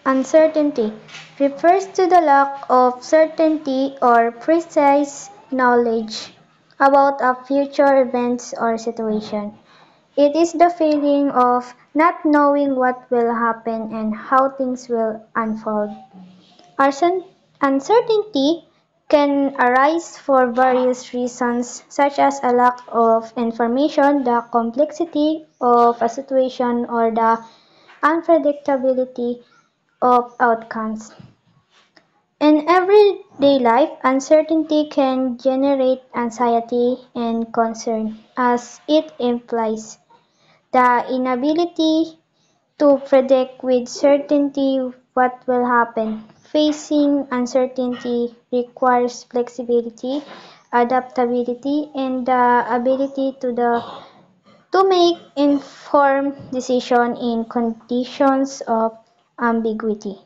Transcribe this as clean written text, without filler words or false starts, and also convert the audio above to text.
Uncertainty refers to the lack of certainty or precise knowledge about a future event or situation. It is the feeling of not knowing what will happen and how things will unfold. Uncertainty can arise for various reasons, such as a lack of information, the complexity of a situation, or the unpredictability of outcomes. In everyday life, uncertainty can generate anxiety and concern, as it implies the inability to predict with certainty what will happen. Facing uncertainty requires flexibility, adaptability, and the ability to make informed decisions in conditions of ambiguity.